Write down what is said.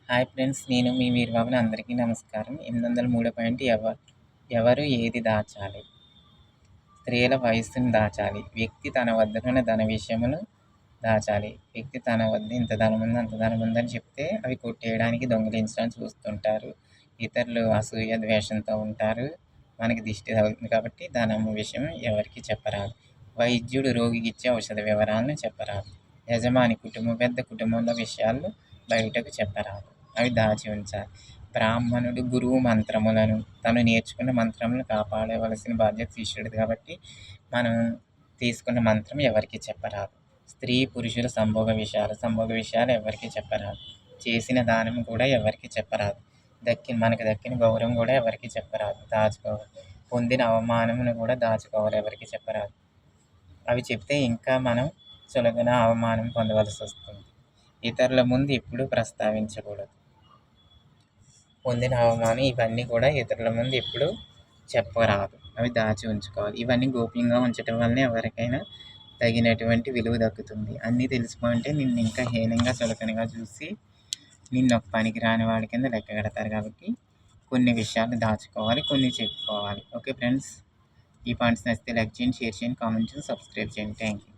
Hi friends, నేను మీ వీరబాబుని. అందరికీ నమస్కారం. 803 పాయింట్ ఎవరు ఏది దాచాలి? స్త్రీల వయస్సును దాచాలి. వ్యక్తి తన వద్దనున్న ధన విషయమును దాచాలి. వ్యక్తి తన వద్ద ఇంత ధనముంది, అంత ధనముందని చెప్తే అవి కొట్టేయడానికి, దొంగిలించడానికి చూస్తుంటారు. ఇతరులు అసూయ, ద్వేషంతో ఉంటారు. మనకి దిష్టి తగులుతుంది కాబట్టి ధనము విషయం ఎవరికి చెప్పరాదు. వైద్యుడు రోగికి ఇచ్చే ఔషధ వివరాలను చెప్పరాదు. యజమాని పెద్ద కుటుంబంలో విషయాలు బయటకు చెప్పరాదు. అవి దాచి ఉంచాలి. బ్రాహ్మణుడు గురువు మంత్రములను, తను నేర్చుకున్న మంత్రములను కాపాడవలసిన బాధ్యత శిష్యుడిది కాబట్టి మనం తీసుకున్న మంత్రం ఎవరికి చెప్పరాదు. స్త్రీ పురుషుల సంభోగ విషయాలు ఎవరికి చెప్పరాదు. చేసిన దానం కూడా ఎవరికి చెప్పరాదు. మనకు దక్కిన గౌరవం కూడా ఎవరికి చెప్పరాదు. దాచుకోవాలి. పొందిన అవమానమును కూడా దాచుకోవాలి, ఎవరికి చెప్పరాదు. అవి చెప్తే ఇంకా మనం చులకన, అవమానం పొందవలసి వస్తుంది. ఇతరుల ముందు ఎప్పుడూ ప్రస్తావించకూడదు. పొందిన అవమానం ఇవన్నీ కూడా ఇతరుల ముందు ఎప్పుడు చెప్పరాదు. అవి దాచి ఉంచుకోవాలి. ఇవన్నీ గోప్యంగా ఉంచడం వల్లనే ఎవరికైనా తగినటువంటి విలువ దక్కుతుంది. అన్నీ తెలిసిపోయింటే నిన్ను ఇంకా హీనంగా, చులకనగా చూసి నిన్ను ఒక పనికి రాని వాడి కింద లెక్క కడతారు. కాబట్టి కొన్ని విషయాలు దాచుకోవాలి, కొన్ని చెప్పుకోవాలి. ఓకే ఫ్రెండ్స్, ఈ పాయింట్స్ నచ్చితే లైక్ చేయండి, షేర్ చేయండి, కామెంట్ చేయండి, సబ్స్క్రైబ్ చేయండి. Thank you.